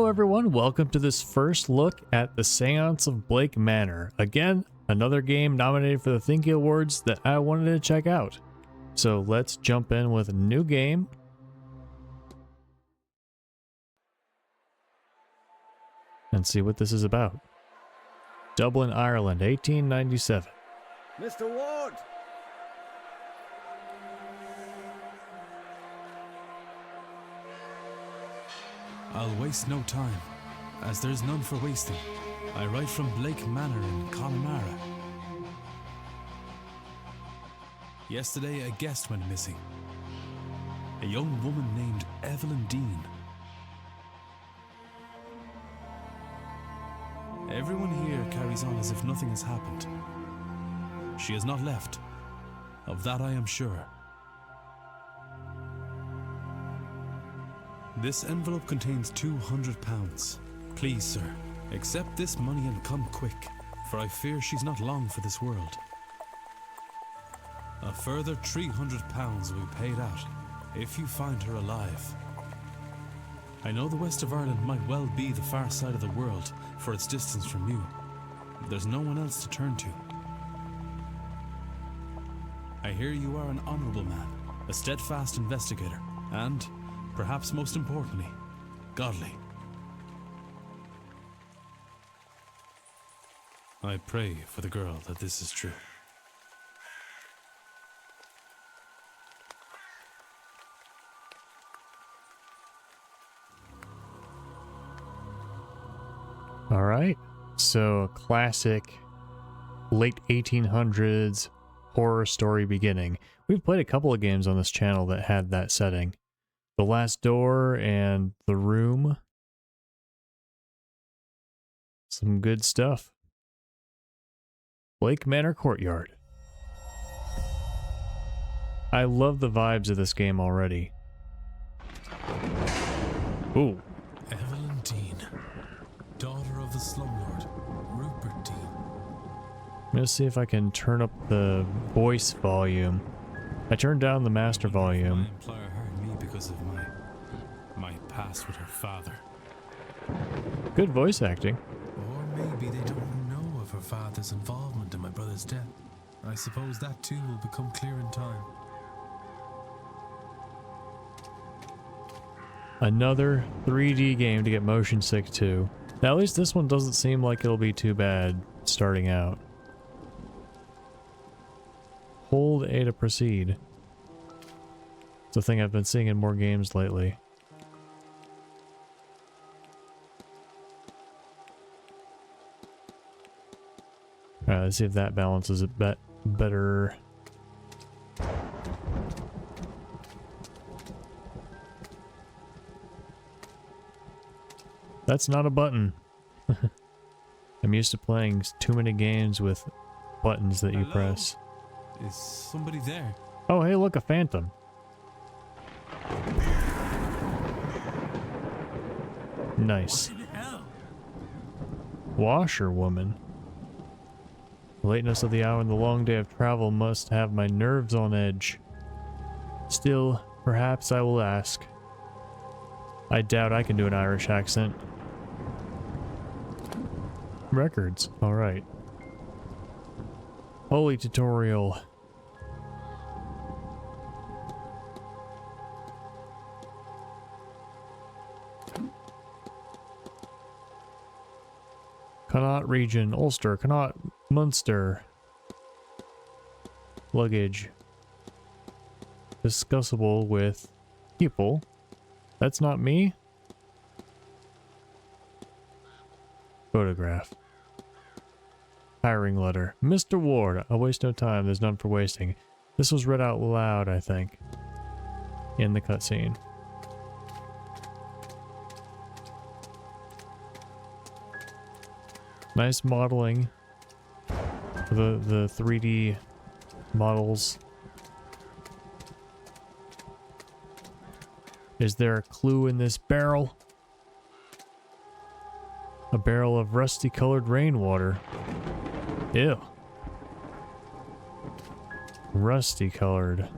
Hello everyone, welcome to this first look at the Seance of Blake Manor. Again, another game nominated for the Thinky Awards that I wanted to check out. So let's jump in with a new game. And see what this is about. Dublin, Ireland, 1897. Mr. Ward! I'll waste no time, as there's none for wasting. I write from Blake Manor in Connemara. Yesterday a guest went missing. A young woman named Evelyn Dean. Everyone here carries on as if nothing has happened. She has not left. Of that I am sure. This envelope contains £200. Please, sir, accept this money and come quick, for I fear she's not long for this world. A further £300 will be paid out if you find her alive. I know the west of Ireland might well be the far side of the world for its distance from you. There's no one else to turn to. I hear you are an honourable man, a steadfast investigator, and, perhaps most importantly, godly. I pray for the girl that this is true. All right, so a classic late 1800s horror story beginning. We've played a couple of games on this channel that had that setting. The Last Door and The Room. Some good stuff. Blake Manor Courtyard. I love the vibes of this game already. Ooh. Evelyn Dean, daughter of the slumlord, Rupert Dean. I'm gonna see if I can turn up the voice volume. I turned down the master volume. My employer hired me because of my past with her father. Good voice acting. Or maybe they don't know of her father's involvement in my brother's death. I suppose that too will become clear in time. Another 3D game to get motion sick to. Now at least this one doesn't seem like it'll be too bad starting out. Hold A to proceed. It's a thing I've been seeing in more games lately. Alright, let's see if that balances it better. That's not a button. I'm used to playing too many games with buttons that you press. Is somebody there? Oh, hey, look, a phantom. Nice. What in hell? Washerwoman. The lateness of the hour and the long day of travel must have my nerves on edge. Still, perhaps I will ask. I doubt I can do an Irish accent. Records, alright. Holy tutorial. Connaught region, Ulster, Connaught, Munster. Luggage. Discussable with people. That's not me. Photograph. Hiring letter. Mr. Ward, I'll waste no time. There's none for wasting. This was read out loud, I think, in the cutscene. Nice modeling. The 3D models. Is there a clue in this barrel? A barrel of rusty colored rainwater. Ew. Rusty colored.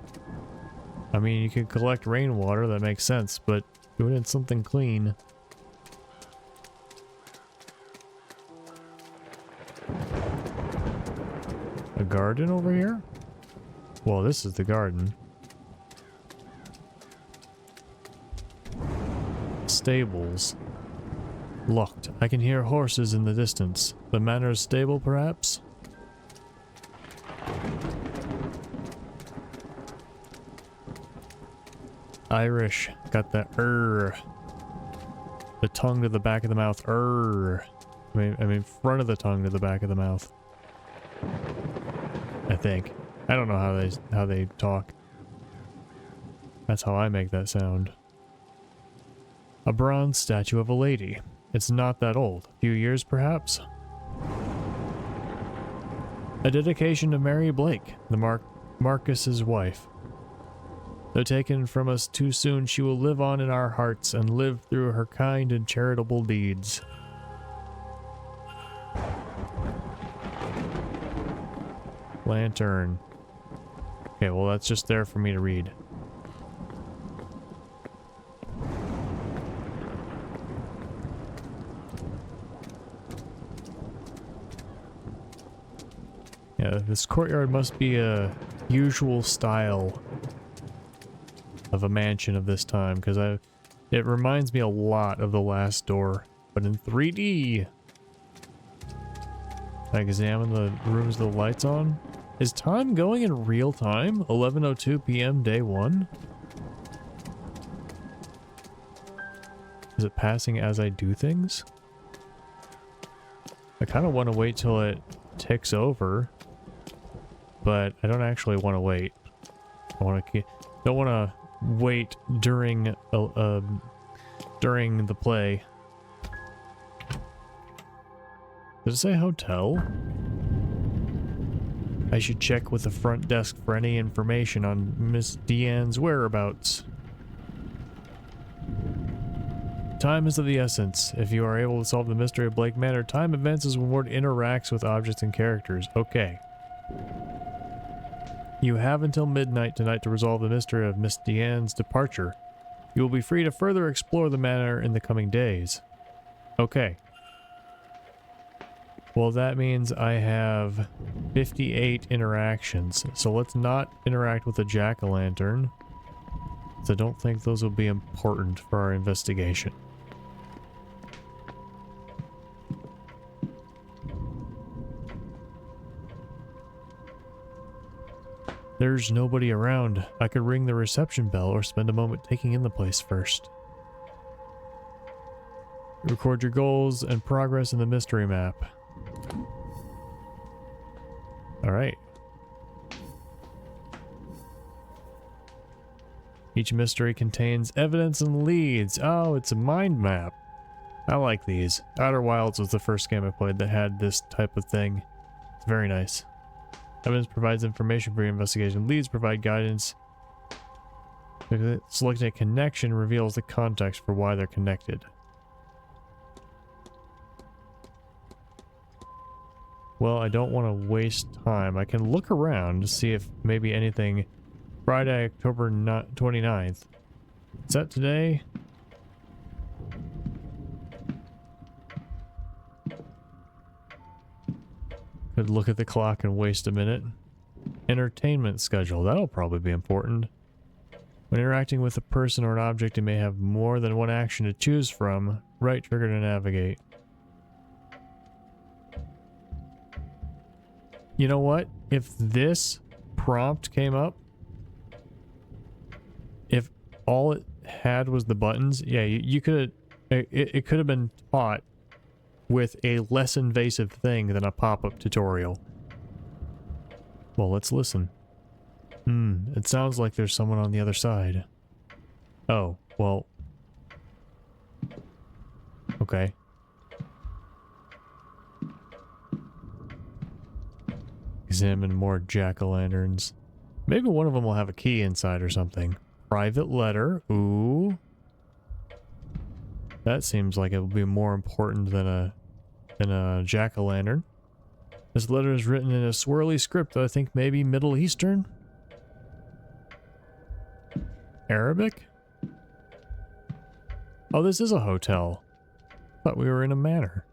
I mean, you can collect rainwater, that makes sense, but do it in something clean. garden over here? Well, this is the garden. Stables. Locked. I can hear horses in the distance. The manor's stable, perhaps? Irish. Got that the tongue to the back of the mouth. I mean front of the tongue to the back of the mouth. I think. I don't know how they talk. That's how I make that sound. A bronze statue of a lady. It's not that old. A few years, perhaps? A dedication to Mary Blake, the Marcus's wife. Though taken from us too soon, she will live on in our hearts and live through her kind and charitable deeds. Lantern. Okay, well that's just there for me to read. Yeah, this courtyard must be a usual style of a mansion of this time, because it reminds me a lot of the last door, but in 3D. I examine the rooms with the lights on. Is time going in real time? 11:02 p.m. day 1? Is it passing as I do things? I kind of want to wait till it ticks over, but I don't actually want to wait. Don't want to wait during the play. Does it say hotel? I should check with the front desk for any information on Miss Deanne's whereabouts. Time is of the essence. If you are able to solve the mystery of Blake Manor, time advances when one interacts with objects and characters. Okay. You have until midnight tonight to resolve the mystery of Miss Deanne's departure. You will be free to further explore the manor in the coming days. Okay. Well, that means I have 58 interactions. So let's not interact with the jack-o'-lantern. So I don't think those will be important for our investigation. There's nobody around. I could ring the reception bell or spend a moment taking in the place first. Record your goals and progress in the mystery map. Alright. Each mystery contains evidence and leads. Oh, it's a mind map. I like these. Outer Wilds was the first game I played that had this type of thing. It's very nice. Evidence provides information for your investigation. Leads provide guidance. Selecting a connection reveals the context for why they're connected. Well, I don't want to waste time. I can look around to see if maybe anything... Friday, October 29th. Is that today? Could look at the clock and waste a minute. Entertainment schedule. That'll probably be important. When interacting with a person or an object, you may have more than one action to choose from. Right trigger to navigate. You know what? If this prompt came up, if all it had was the buttons, yeah, you could it could have been taught with a less invasive thing than a pop-up tutorial. Well, let's listen. It sounds like there's someone on the other side. Oh, well. Okay. Examine more jack-o'-lanterns. Maybe one of them will have a key inside or something. Private letter. Ooh. That seems like it will be more important than a jack-o'-lantern. This letter is written in a swirly script that I think maybe Middle Eastern? Arabic? Oh, this is a hotel. Thought we were in a manor.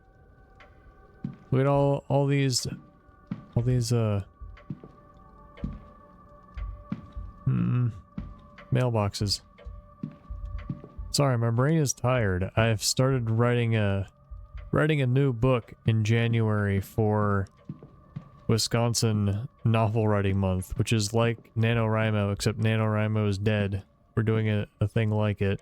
Look at all these Mailboxes. Sorry, my brain is tired. I've started writing a new book in January for Wisconsin Novel Writing Month, which is like NaNoWriMo, except NaNoWriMo is dead. We're doing a thing like it.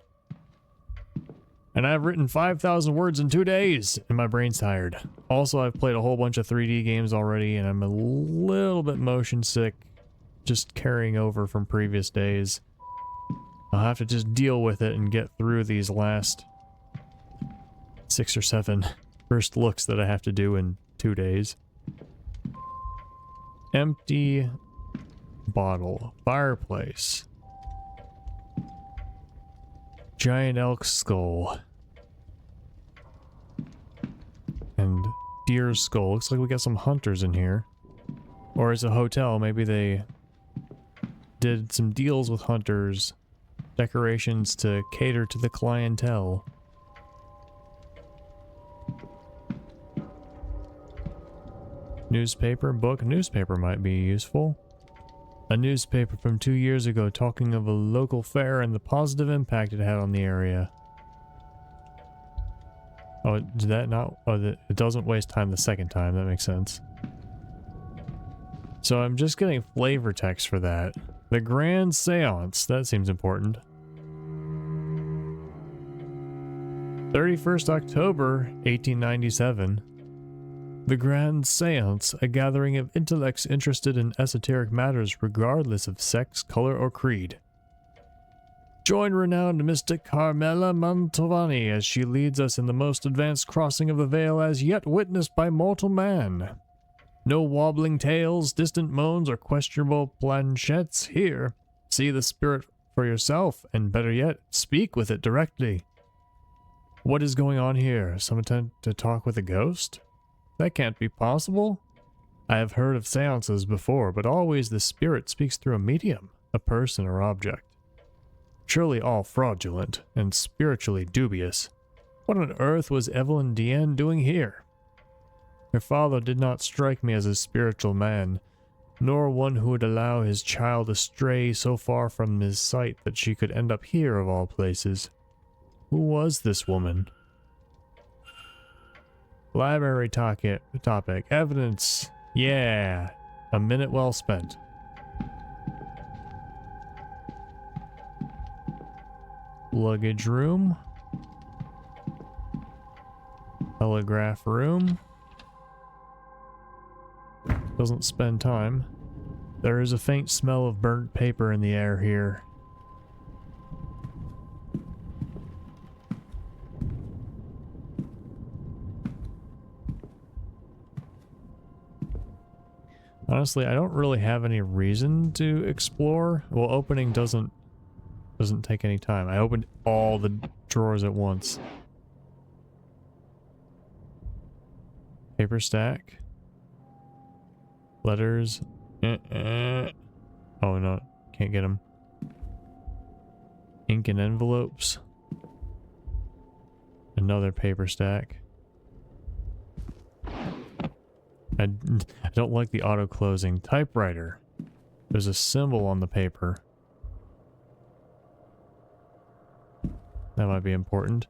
And I've written 5,000 words in 2 days, and my brain's tired. Also, I've played a whole bunch of 3D games already, and I'm a little bit motion sick, just carrying over from previous days. I'll have to just deal with it and get through these last 6 or 7 first looks that I have to do in 2 days. Empty bottle. Fireplace. Giant elk skull. And deer skull. Looks like we got some hunters in here. Or it's a hotel. Maybe they did some deals with hunters. Decorations to cater to the clientele. Newspaper, book. Newspaper might be useful. A newspaper from 2 years ago talking of a local fair and the positive impact it had on the area. Oh, did that not? Oh, it doesn't waste time the second time. That makes sense. So I'm just getting flavor text for that. The Grand Seance. That seems important. 31st October, 1897. The Grand Seance, a gathering of intellects interested in esoteric matters regardless of sex, color, or creed. Join renowned mystic Carmela Mantovani as she leads us in the most advanced crossing of the veil as yet witnessed by mortal man. No wobbling tales, distant moans, or questionable planchettes here. See the spirit for yourself, and better yet, speak with it directly. What is going on here? Some attempt to talk with a ghost? That can't be possible. I have heard of seances before, but always the spirit speaks through a medium, a person or object. Surely all fraudulent and spiritually dubious. What on earth was Evelyn Deanne doing here? Her father did not strike me as a spiritual man, nor one who would allow his child to stray so far from his sight that she could end up here of all places. Who was this woman? Library topic. Evidence. Yeah. A minute well spent. Luggage room. Telegraph room. Doesn't spend time. There is a faint smell of burnt paper in the air here. Honestly, I don't really have any reason to explore. Well, opening doesn't take any time. I opened all the drawers at once. Paper stack. Letters. Oh no, can't get them. Ink and envelopes. Another paper stack. I don't like the auto closing. Typewriter. There's a symbol on the paper. That might be important.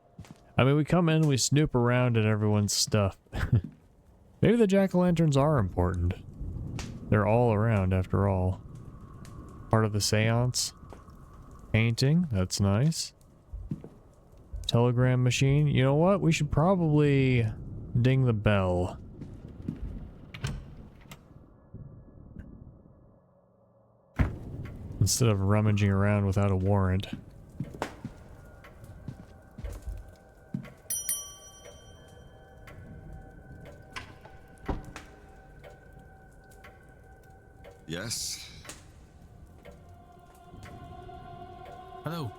I mean, we come in, we snoop around at everyone's stuff. Maybe the jack-o'-lanterns are important. They're all around, after all. Part of the seance. Painting. That's nice. Telegram machine. You know what? We should probably ding the bell. Instead of rummaging around without a warrant. Yes? Hello,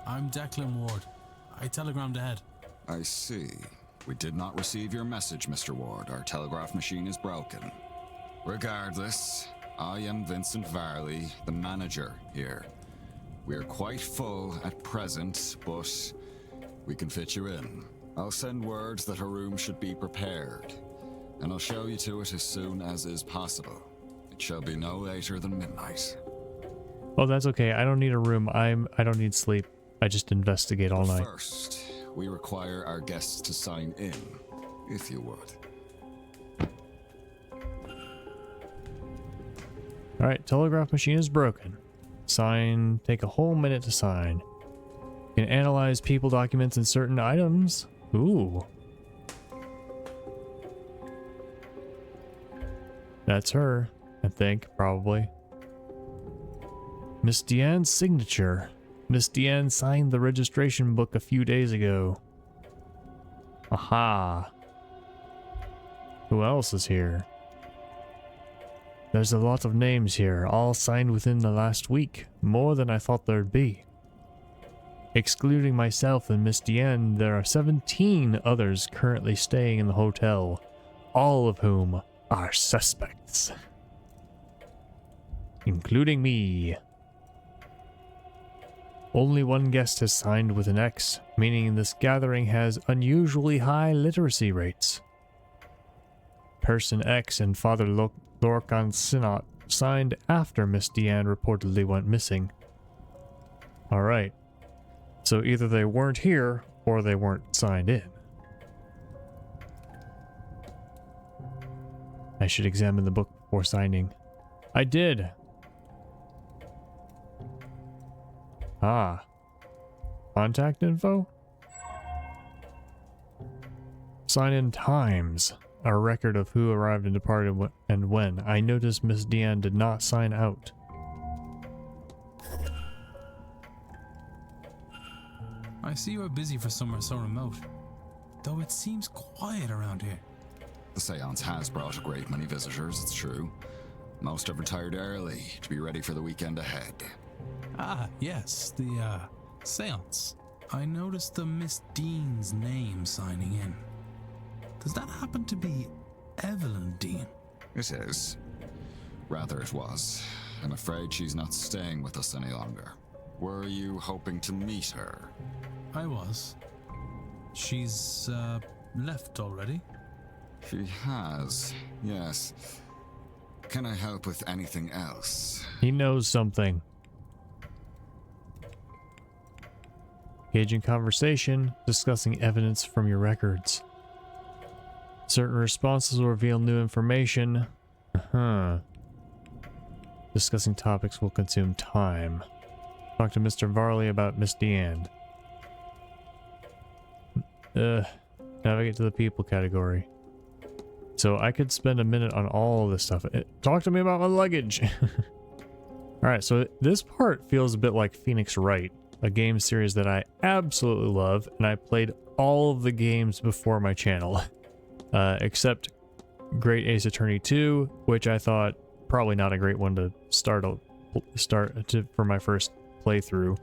I'm Declan Ward. I telegrammed ahead. I see. We did not receive your message, Mr. Ward. Our telegraph machine is broken. Regardless, I am Vincent Varley, the manager here. We are quite full at present, but we can fit you in. I'll send word that a room should be prepared, and I'll show you to it as soon as is possible. It shall be no later than midnight. Oh, that's okay. I don't need a room. I don't need sleep. I just investigate all night. First, we require our guests to sign in, if you would. Alright, telegraph machine is broken. Sign, take a whole minute to sign. You can analyze people, documents, and certain items. Ooh. That's her, I think, probably. Miss Deanne's signature. Miss Deanne signed the registration book a few days ago. Aha. Who else is here? There's a lot of names here, all signed within the last week, more than I thought there'd be. Excluding myself and Miss Deanne, there are 17 others currently staying in the hotel, all of whom are suspects. Including me. Only one guest has signed with an X, meaning this gathering has unusually high literacy rates. Person X and Father Lorcan Sinot signed after Miss Deanne reportedly went missing. Alright. So either they weren't here, or they weren't signed in. I should examine the book before signing. I did! Ah. Contact info? Sign-in times. A record of who arrived and departed and when. I noticed Miss Deanne did not sign out. I see you are busy for somewhere so remote, though it seems quiet around here. The seance has brought a great many visitors, it's true. Most have retired early to be ready for the weekend ahead. Ah, yes, the, seance. I noticed the Miss Dean's name signing in. Does that happen to be Evelyn Dean? It is. Rather, it was. I'm afraid she's not staying with us any longer. Were you hoping to meet her? I was. She's, left already? She has, yes. Can I help with anything else? He knows something. Engaging conversation, discussing evidence from your records. Certain responses will reveal new information. Discussing topics will consume time. Talk to Mr. Varley about Miss Deanne. Navigate to the people category. So I could spend a minute on all of this stuff. Talk to me about my luggage. Alright, so this part feels a bit like Phoenix Wright, a game series that I absolutely love, and I played all of the games before my channel. Except Great Ace Attorney 2, which I thought probably not a great one to start for my first playthrough.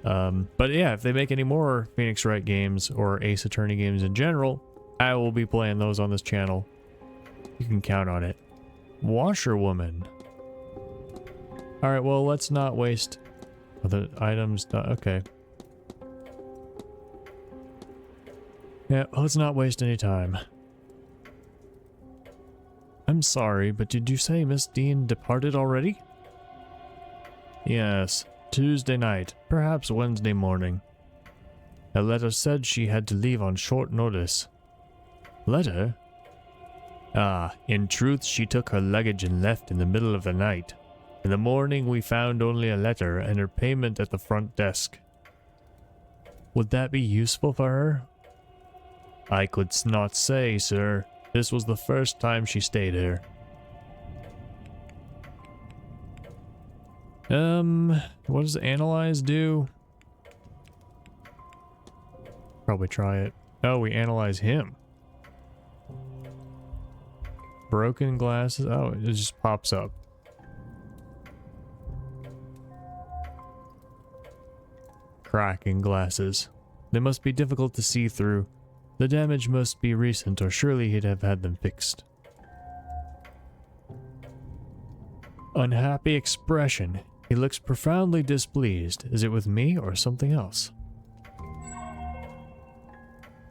But yeah, if they make any more Phoenix Wright games or Ace Attorney games in general, I will be playing those on this channel. You can count on it. Washerwoman. Alright, well, let's not waste the items. Okay. Yeah, let's not waste any time. I'm sorry, but did you say Miss Dean departed already? Yes, Tuesday night, perhaps Wednesday morning. A letter said she had to leave on short notice. Letter? Ah, in truth, she took her luggage and left in the middle of the night. In the morning, we found only a letter and her payment at the front desk. Would that be useful for her? I could not say, sir. This was the first time she stayed here. What does analyze do? Probably try it. Oh, we analyze him. Broken glasses. Oh, it just pops up. Cracking glasses. They must be difficult to see through. The damage must be recent, or surely he'd have had them fixed. Unhappy expression. He looks profoundly displeased. Is it with me or something else?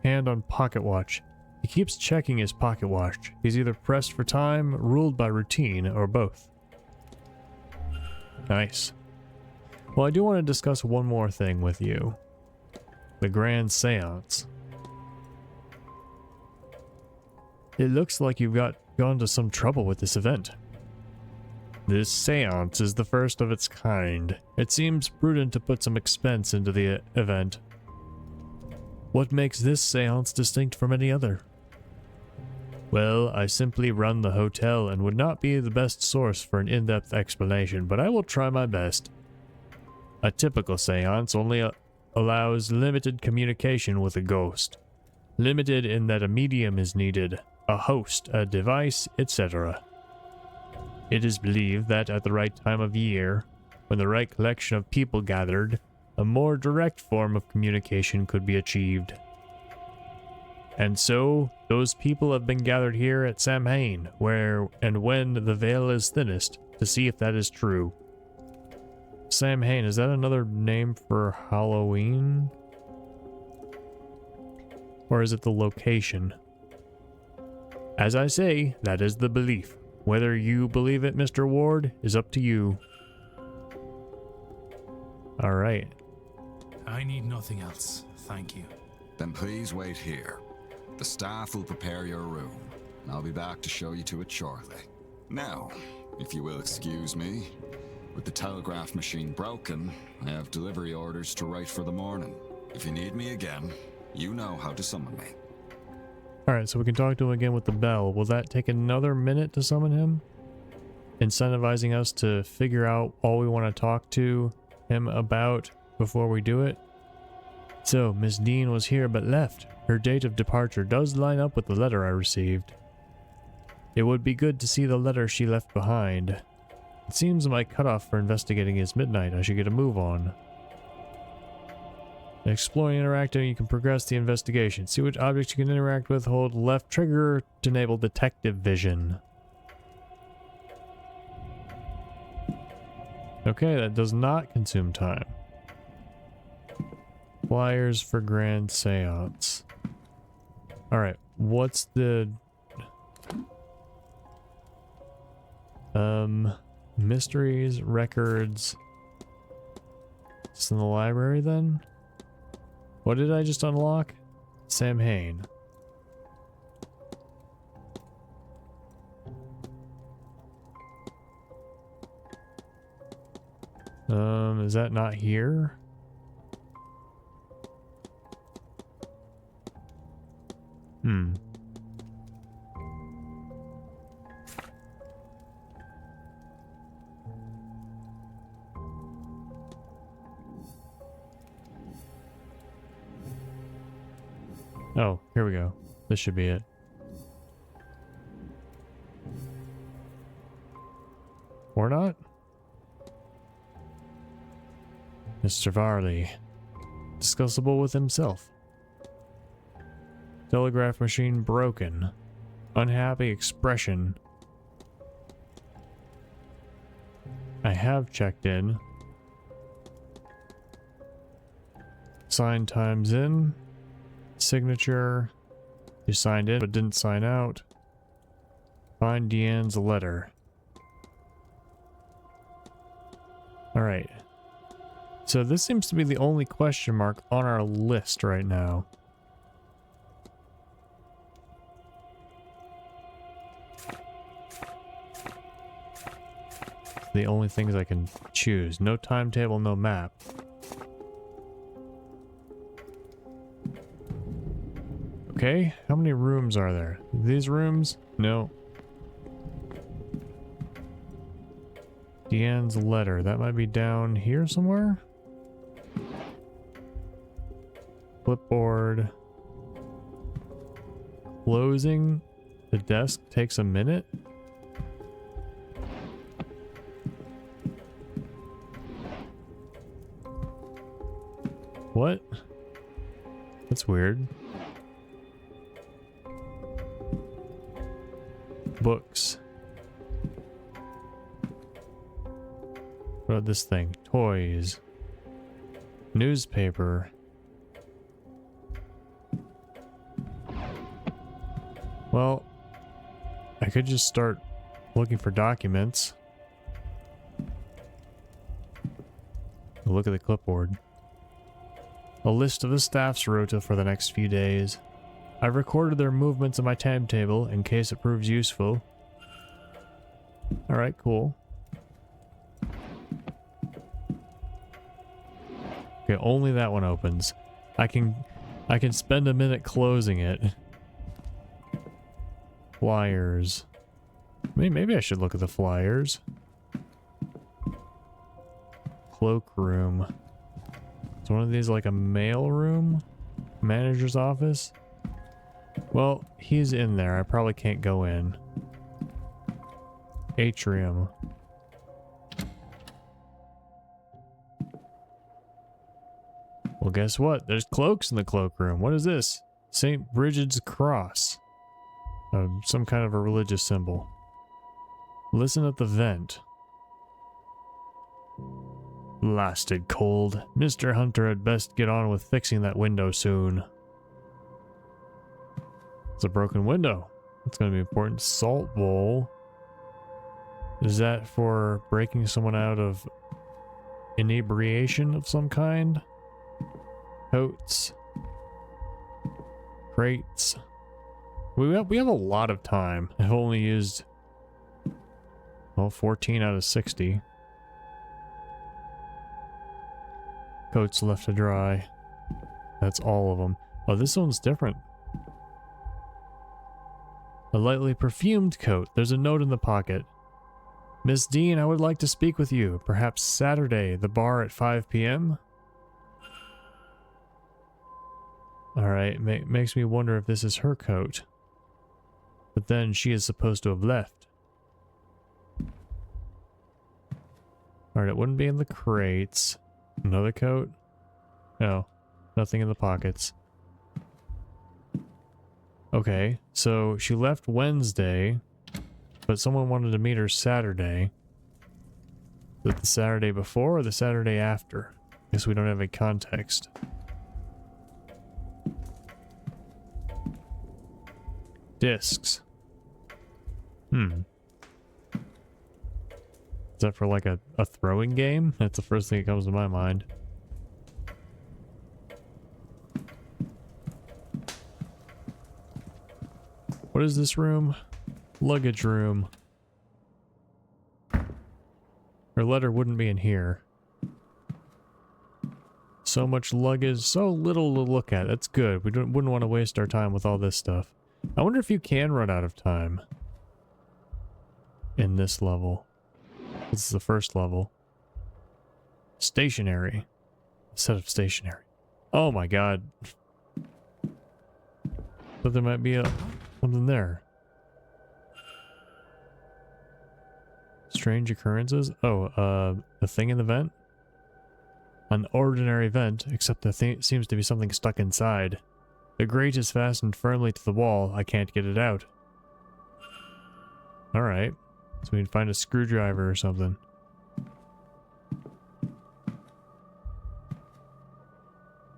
Hand on pocket watch. He keeps checking his pocket watch. He's either pressed for time, ruled by routine, or both. Nice. Well, I do want to discuss one more thing with you. The Grand Seance. It looks like you've gone to some trouble with this event. This seance is the first of its kind. It seems prudent to put some expense into the event. What makes this seance distinct from any other? Well, I simply run the hotel and would not be the best source for an in-depth explanation, but I will try my best. A typical seance only allows limited communication with a ghost. Limited in that a medium is needed, a host, a device, etc. It is believed that at the right time of year, when the right collection of people gathered, a more direct form of communication could be achieved. And so, those people have been gathered here at Samhain, where and when the veil is thinnest, to see if that is true. Samhain, is that another name for Halloween? Or is it the location? As I say, that is the belief. Whether you believe it, Mr. Ward, is up to you. Alright. I need nothing else, thank you. Then please wait here. The staff will prepare your room, and I'll be back to show you to it shortly. Now, if you will excuse me, with the telegraph machine broken, I have delivery orders to write for the morning. If you need me again, you know how to summon me. Alright, so we can talk to him again with the bell. Will that take another minute to summon him? Incentivizing us to figure out all we want to talk to him about before we do it? So, Miss Dean was here but left. Her date of departure does line up with the letter I received. It would be good to see the letter she left behind. It seems my cutoff for investigating is midnight. I should get a move on. Exploring and interacting, you can progress the investigation. See which objects you can interact with. Hold left trigger to enable detective vision. Okay, that does not consume time. Flyers for Grand Seance. Alright, what's the... mysteries, records... It's in the library then? What did I just unlock? Samhain. Is that not here? Oh, here we go. This should be it. Or not? Mr. Varley. Discussable with himself. Telegraph machine broken. Unhappy expression. I have checked in. Sign times in. Signature. You signed in but didn't sign out. Find Deanne's letter. Alright. So this seems to be the only question mark on our list right now. The only things I can choose. No timetable, no map. Okay, how many rooms are there? These rooms? No. Deanne's letter. That might be down here somewhere? Clipboard. Closing the desk takes a minute? What? That's weird. Books. What about this thing? Toys. Newspaper. Well, I could just start looking for documents. Look at the clipboard. A list of the staff's rota for the next few days. I've recorded their movements in my timetable in case it proves useful. Alright, cool. Okay, only that one opens. I can spend a minute closing it. Flyers. Maybe I should look at the flyers. Cloakroom. Is one of these like a mail room? Manager's office? Well, he's in there. I probably can't go in. Atrium. Well, guess what? There's cloaks in the cloakroom. What is this? St. Bridget's Cross. Some kind of a religious symbol. Listen at the vent. Blasted cold. Mr. Hunter had best get on with fixing that window soon. It's a broken window. That's going to be important. Salt bowl. Is that for breaking someone out of inebriation of some kind? Coats. Crates. We have a lot of time. I've only used, well, 14 out of 60. Coats left to dry. That's all of them. Oh, this one's different. A lightly perfumed coat. There's a note in the pocket. Miss Dean, I would like to speak with you. Perhaps Saturday, the bar at 5 p.m.? Alright, makes me wonder if this is her coat. But then she is supposed to have left. Alright, it wouldn't be in the crates. Another coat? No, nothing in the pockets. Okay, so she left Wednesday, but someone wanted to meet her Saturday. Is it the Saturday before or the Saturday after? Guess we don't have a context. Discs. Is that for like a throwing game? That's the first thing that comes to my mind. What is this room? Luggage room. Her letter wouldn't be in here. So much luggage, so little to look at. That's good. We wouldn't want to waste our time with all this stuff. I wonder if you can run out of time in this level. This is the first level. Stationary. A set of stationary. Oh my god. But there might be something there. Strange occurrences? Oh, a thing in the vent? An ordinary vent, except there seems to be something stuck inside. The grate is fastened firmly to the wall. I can't get it out. Alright. So we can find a screwdriver or something.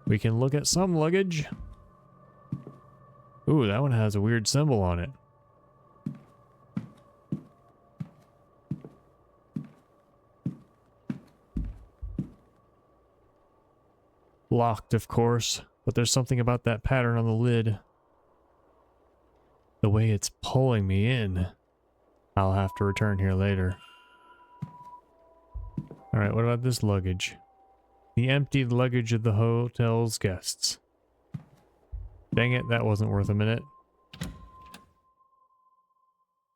We can look at some luggage. Ooh, that one has a weird symbol on it. Locked, of course, but there's something about that pattern on the lid. The way it's pulling me in. I'll have to return here later. Alright, what about this luggage? The emptied luggage of the hotel's guests. Dang it, that wasn't worth a minute.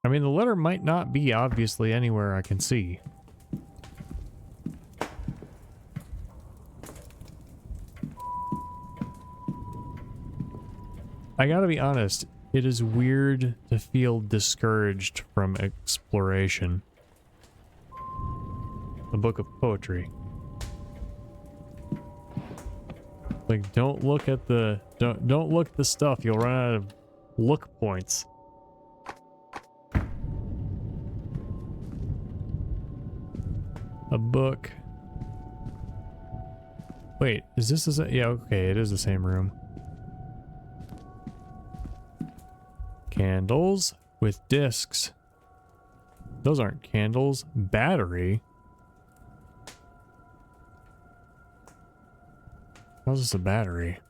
I mean, the letter might not be obviously anywhere I can see. I gotta be honest, it is weird to feel discouraged from exploration. A book of poetry. Like, don't look at the don't look at the stuff, you'll run out of look points. A book. Wait, is this yeah, okay, it is the same room. Candles with discs. Those aren't candles. Battery. How's this a battery?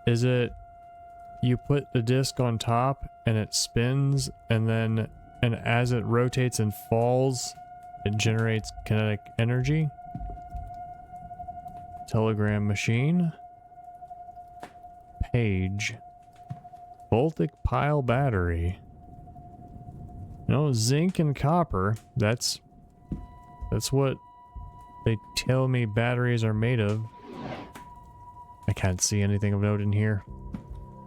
Is it you put the disc on top and it spins and as it rotates and falls, it generates kinetic energy? Telegram machine. Page. Voltic pile battery. No, zinc and copper. That's what they tell me batteries are made of. I can't see anything of note in here.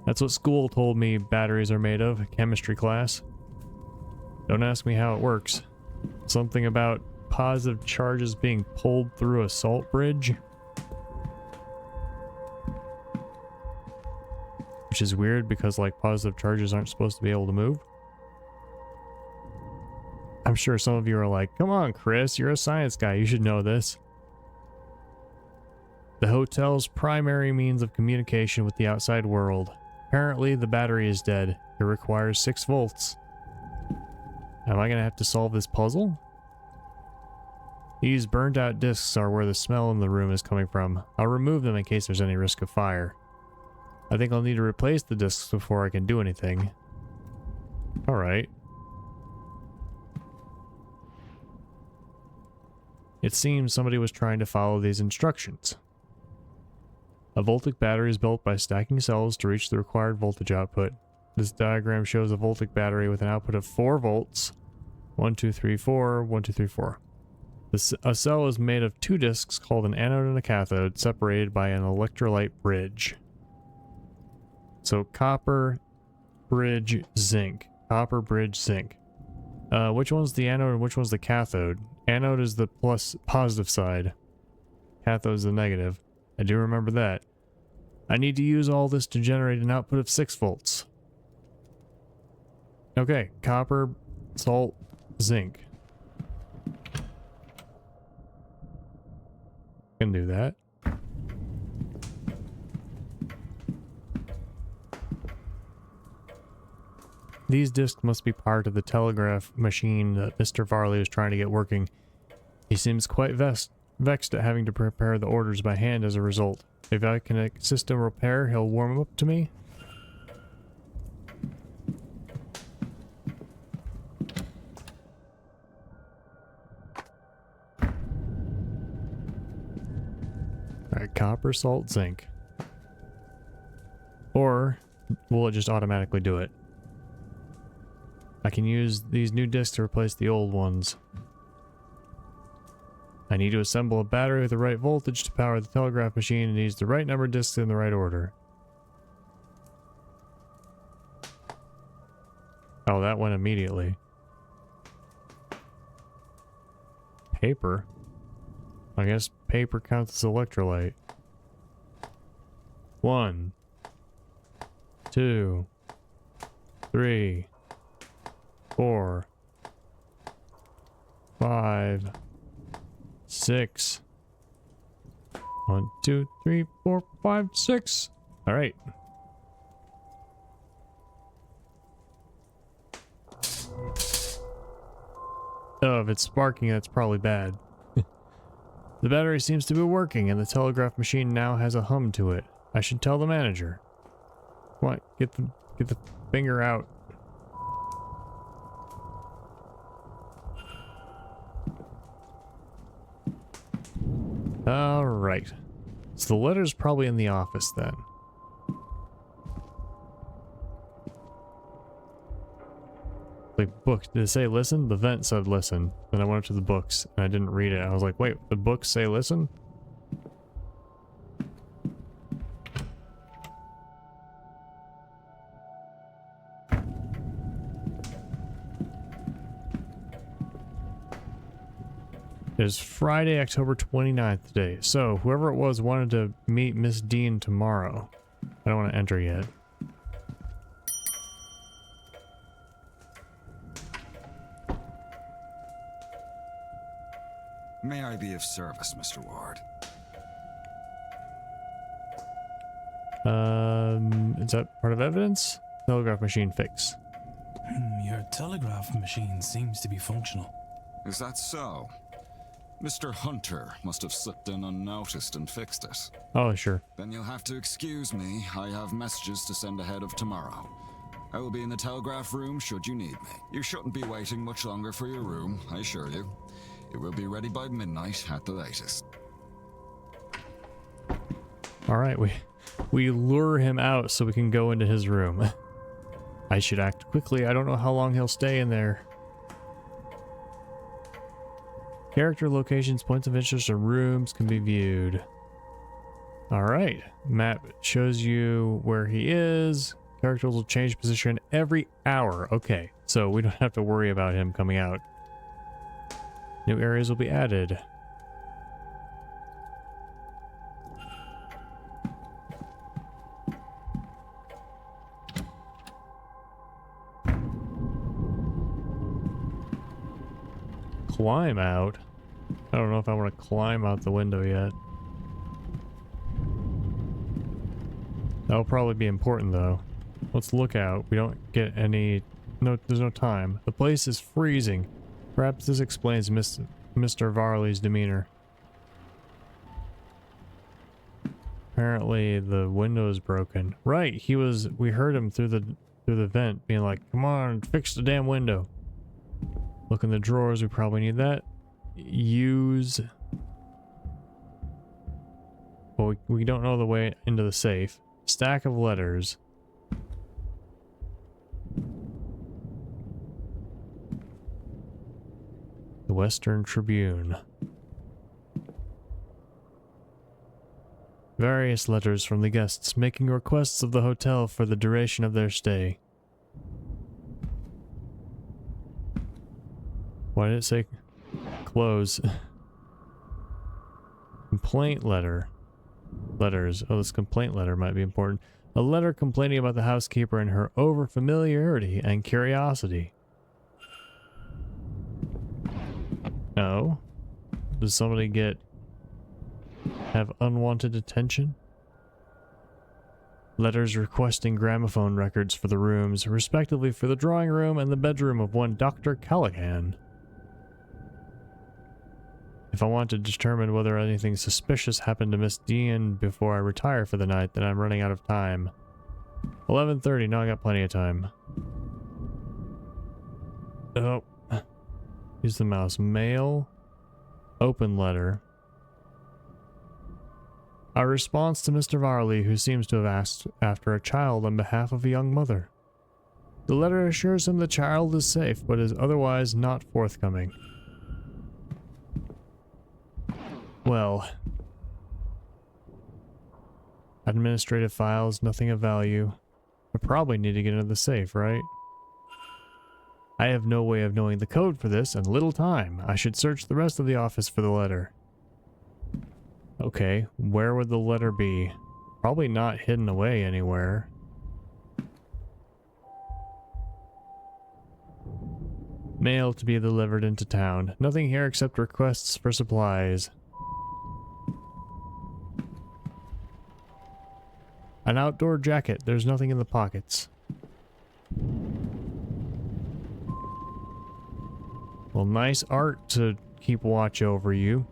That's what school told me batteries are made of, chemistry class. Don't ask me how it works. Something about positive charges being pulled through a salt bridge. Which is weird because, like, positive charges aren't supposed to be able to move. I'm sure some of you are like, come on, Chris, you're a science guy, you should know this. The hotel's primary means of communication with the outside world. Apparently, the battery is dead. It requires 6 volts. Am I gonna have to solve this puzzle? These burnt out discs are where the smell in the room is coming from. I'll remove them in case there's any risk of fire. I think I'll need to replace the discs before I can do anything. Alright. It seems somebody was trying to follow these instructions. A voltic battery is built by stacking cells to reach the required voltage output. This diagram shows a voltic battery with an output of 4 volts. 1, 2, 3, 4, 1, 2, 3, 4. A cell is made of 2 discs called an anode and a cathode, separated by an electrolyte bridge. So copper, bridge, zinc. Copper, bridge, zinc. Which one's the anode and which one's the cathode? Anode is the positive side. Cathode is the negative. I do remember that. I need to use all this to generate an output of 6 volts. Okay, copper, salt, zinc. Can do that. These discs must be part of the telegraph machine that Mr. Varley was trying to get working. He seems quite vexed at having to prepare the orders by hand as a result. If I can assist him repair, he'll warm up to me. Alright, copper, salt, zinc. Or will it just automatically do it? I can use these new discs to replace the old ones. I need to assemble a battery with the right voltage to power the telegraph machine and needs the right number of discs in the right order. Oh, that went immediately. Paper? I guess paper counts as electrolyte. 1, 2, 3, 4, 5, 6. 1, 2, 3, 4, 5, 6. All right. Oh, if it's sparking, that's probably bad. The battery seems to be working, and the telegraph machine now has a hum to it. I should tell the manager. What? Get the finger out. Alright. So the letter's probably in the office then. Like, book. Did it say listen? The vent said listen. Then I went up to the books and I didn't read it. I was like, wait, the books say listen? It is Friday, October 29th today. So, whoever it was wanted to meet Miss Dean tomorrow. I don't want to enter yet. May I be of service, Mr. Ward? Is that part of evidence? Telegraph machine fix. Your telegraph machine seems to be functional. Is that so? Mr. Hunter must have slipped in unnoticed and fixed it. Oh, sure. Then you'll have to excuse me. I have messages to send ahead of tomorrow. I will be in the telegraph room should you need me. You shouldn't be waiting much longer for your room, I assure you. It will be ready by midnight at the latest. All right, we lure him out so we can go into his room. I should act quickly. I don't know how long he'll stay in there. Character locations, points of interest, or rooms can be viewed. All right, map shows you where he is. Characters will change position every hour. Okay, so we don't have to worry about him coming out. New areas will be added. Climb out? I don't know if I want to climb out the window yet. That'll probably be important though. Let's look out. We don't get any... No, there's no time. The place is freezing. Perhaps this explains Mr. Varley's demeanor. Apparently the window is broken. Right, we heard him through the vent being like, "Come on, fix the damn window." Look in the drawers, we probably need that. Use... Well, we don't know the way into the safe. Stack of letters. The Western Tribune. Various letters from the guests making requests of the hotel for the duration of their stay. Why did it say close? Complaint letter. Letters. Oh, this complaint letter might be important. A letter complaining about the housekeeper and her over-familiarity and curiosity. No. Does somebody have unwanted attention? Letters requesting gramophone records for the rooms, respectively for the drawing room and the bedroom of one Dr. Callaghan. If I want to determine whether anything suspicious happened to Miss Dean before I retire for the night, then I'm running out of time. 11:30, now I got plenty of time. Oh. Use the mouse. Mail. Open letter. A response to Mr. Varley, who seems to have asked after a child on behalf of a young mother. The letter assures him the child is safe, but is otherwise not forthcoming. Well. Administrative files, nothing of value. I probably need to get into the safe, right? I have no way of knowing the code for this and little time. I should search the rest of the office for the letter. Okay, where would the letter be? Probably not hidden away anywhere. Mail to be delivered into town. Nothing here except requests for supplies. An outdoor jacket. There's nothing in the pockets. Well, nice art to keep watch over you.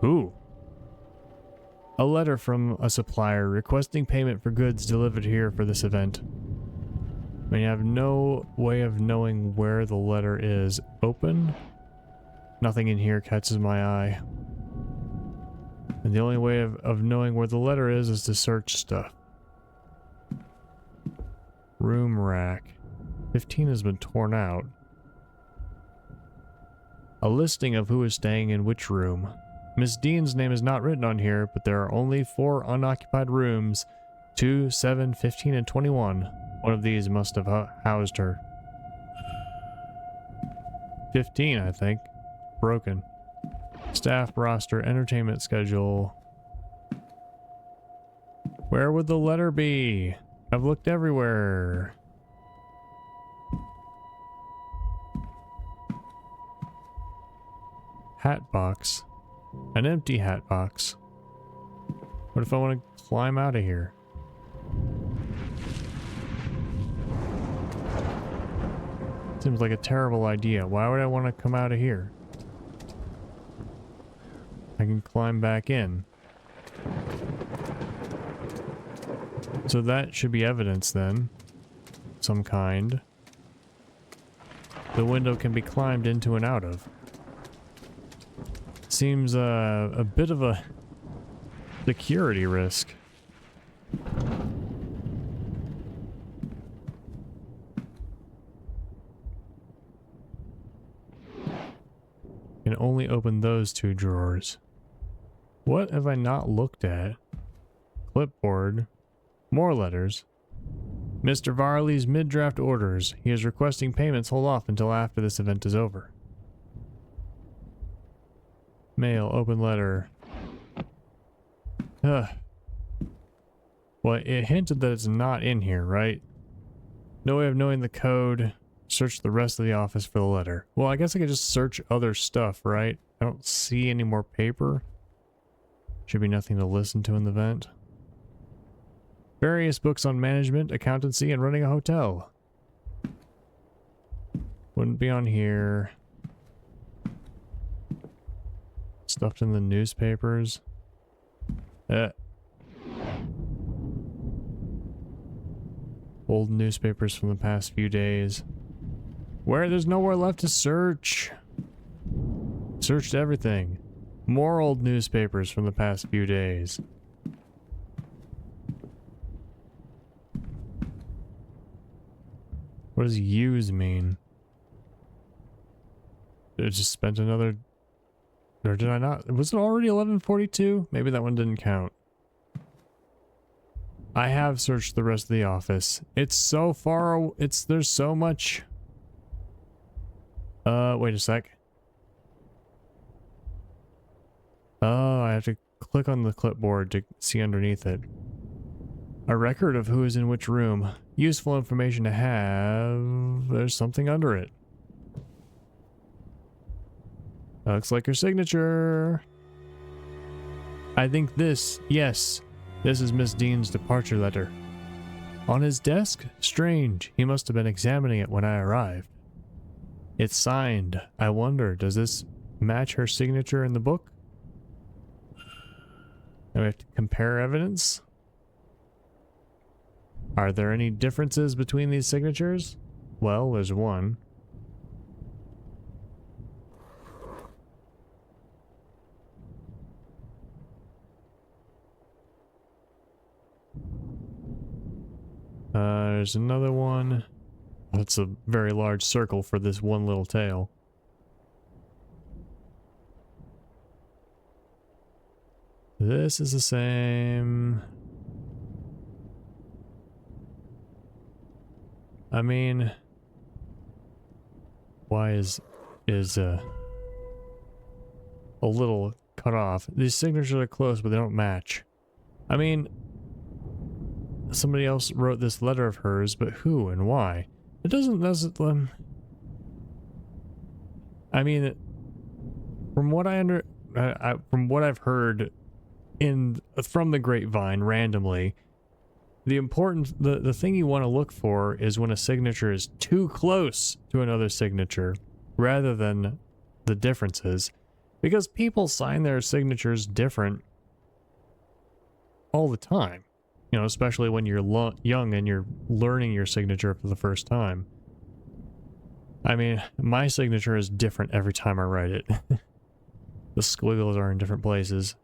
Ooh. A letter from a supplier requesting payment for goods delivered here for this event. I mean, I have no way of knowing where the letter is. Open? Nothing in here catches my eye. And the only way of knowing where the letter is to search stuff. Room rack. 15 has been torn out. A listing of who is staying in which room. Miss Dean's name is not written on here, but there are only 4 unoccupied rooms. 2, 7, 15, and 21. One of these must have housed her. 15, I think. Broken. Staff roster, entertainment schedule. Where would the letter be? I've looked everywhere. Hat box. An empty hat box. What if I want to climb out of here? Seems like a terrible idea. Why would I want to come out of here? I can climb back in. So that should be evidence then. Some kind. The window can be climbed into and out of. Seems a bit of a security risk. Can only open those two drawers. What have I not looked at? Clipboard. More letters. Mr. Varley's mid-draft orders. He is requesting payments hold off until after this event is over. Mail, open letter. Ugh. Well, it hinted that it's not in here, right? No way of knowing the code. Search the rest of the office for the letter. Well, I guess I could just search other stuff, right? I don't see any more paper. Should be nothing to listen to in the vent. Various books on management, accountancy, and running a hotel. Wouldn't be on here. Stuffed in the newspapers. Old newspapers from the past few days. Where there's nowhere left to search. Searched everything. More old newspapers from the past few days. What does use mean? Did I just spent another... Or did I not? Was it already 11:42? Maybe that one didn't count. I have searched the rest of the office. It's so far... There's so much... wait a sec. Oh, I have to click on the clipboard to see underneath it. A record of who is in which room. Useful information to have. There's something under it. Looks like your signature. I think this, yes, this is Miss Dean's departure letter. On his desk? Strange. He must have been examining it when I arrived. It's signed. I wonder, does this match her signature in the book? Now we have to compare evidence. Are there any differences between these signatures? Well, there's one. There's another one. That's a very large circle for this one little tail. This is the same. I mean, why is a little cut off? These signatures are close, but they don't match. I mean, somebody else wrote this letter of hers, but who and why? It doesn't. I mean, from what from what I've heard from the grapevine randomly. The thing you want to look for is when a signature is too close to another signature rather than the differences, because people sign their signatures different all the time, you know, especially when you're young and you're learning your signature for the first time. I mean, my signature is different every time I write it. The squiggles are in different places.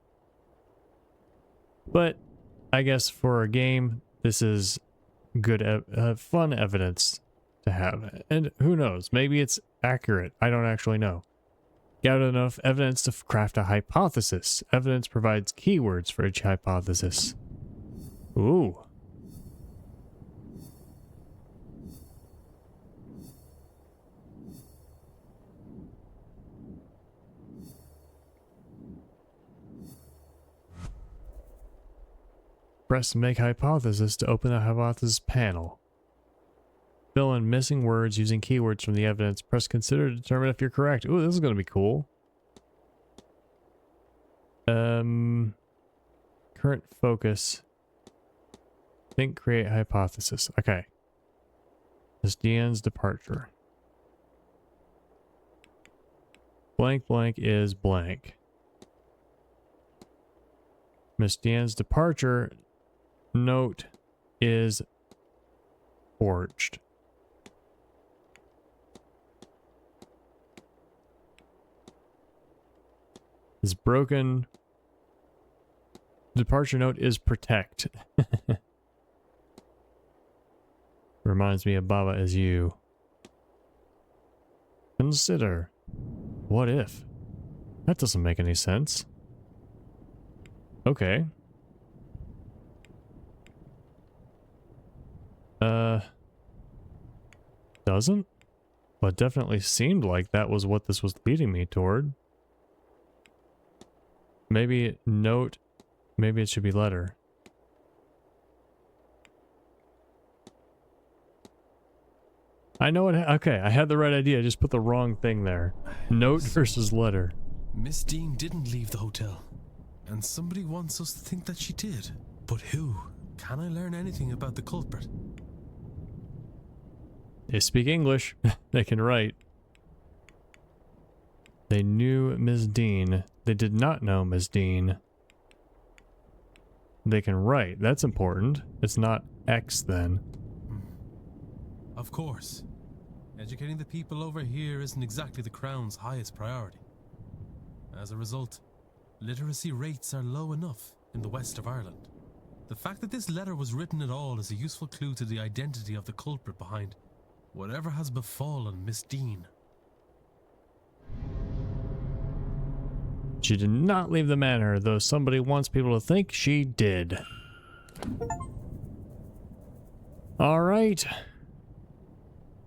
But I guess for a game, this is good, fun evidence to have. And who knows, maybe it's accurate. I don't actually know. Gather enough evidence to craft a hypothesis. Evidence provides keywords for each hypothesis. Ooh. Press Make Hypothesis to open the hypothesis panel. Fill in missing words using keywords from the evidence. Press Consider to determine if you're correct. Ooh, this is going to be cool. Current focus. Think, create hypothesis. Okay. Miss Deanne's departure. Blank blank is blank. Miss Deanne's departure note is forged. Is broken. Departure note is protect. Reminds me of Baba Is You. Consider. What if? That doesn't make any sense. Okay. Doesn't? But definitely seemed like that was what this was leading me toward. Maybe note, maybe it should be letter. I know it. Okay, I had the right idea. I just put the wrong thing there. Note versus letter. Miss Dean didn't leave the hotel, and somebody wants us to think that she did. But who? Can I learn anything about the culprit? They speak English. They can write. They knew Ms. Dean. They did not know Ms. Dean. They can write. That's important. It's not X then. Of course. Educating the people over here isn't exactly the Crown's highest priority. As a result, literacy rates are low enough in the west of Ireland. The fact that this letter was written at all is a useful clue to the identity of the culprit behind whatever has befallen Miss Dean. She did not leave the manor, though somebody wants people to think she did. All right.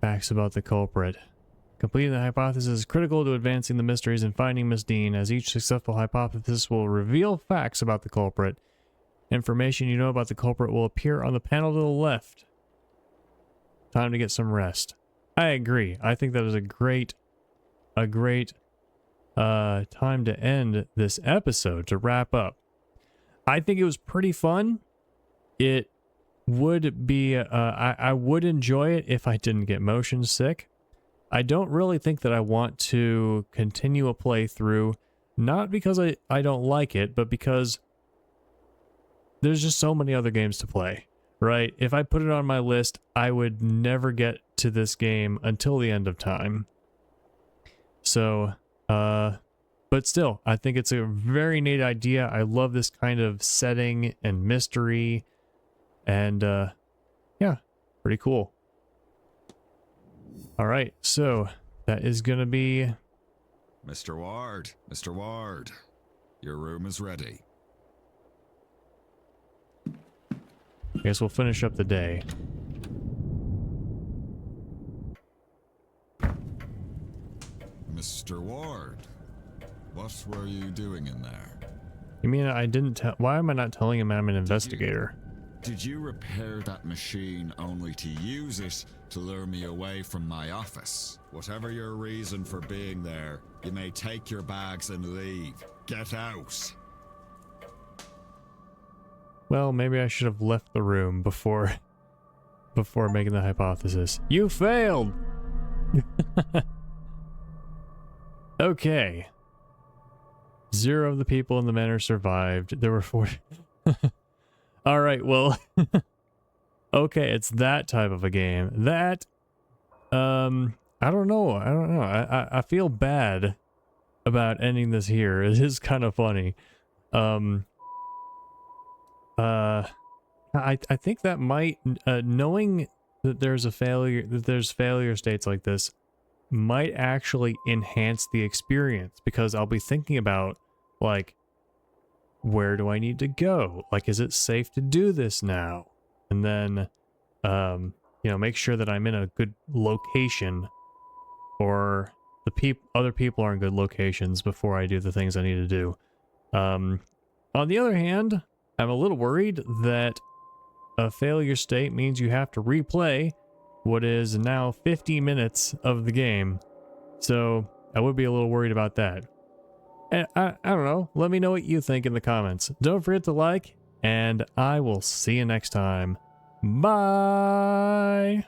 Facts about the culprit. Completing the hypothesis is critical to advancing the mysteries and finding Miss Dean, as each successful hypothesis will reveal facts about the culprit. Information you know about the culprit will appear on the panel to the left. Time to get some rest. I agree. I think that was a great time to end this episode, to wrap up. I think it was pretty fun. It would be, I would enjoy it if I didn't get motion sick. I don't really think that I want to continue a playthrough, not because I don't like it, but because there's just so many other games to play, right? If I put it on my list, I would never get to this game until the end of time. So, but still, I think it's a very neat idea. I love this kind of setting and mystery. And, yeah, pretty cool. All right, so that is going to be... Mr. Ward, your room is ready. I guess we'll finish up the day. Mr. Ward, what were you doing in there? You mean I didn't tell... Why am I not telling him I'm an investigator? Did you repair that machine only to use it to lure me away from my office? Whatever your reason for being there, you may take your bags and leave. Get out! Well, maybe I should have left the room before making the hypothesis. You failed! Okay. 0 of the people in the manor survived. There were 40... All right, well, okay, it's that type of a game. That, I don't know. I feel bad about ending this here. It is kind of funny. I think that might, knowing that there's failure states like this might actually enhance the experience, because I'll be thinking about, like, where do I need to go? Like, is it safe to do this now? And then, you know, make sure that I'm in a good location, or the other people are in good locations before I do the things I need to do. On the other hand, I'm a little worried that a failure state means you have to replay what is now 50 minutes of the game. So I would be a little worried about that. And I don't know. Let me know what you think in the comments. Don't forget to like, and I will see you next time. Bye!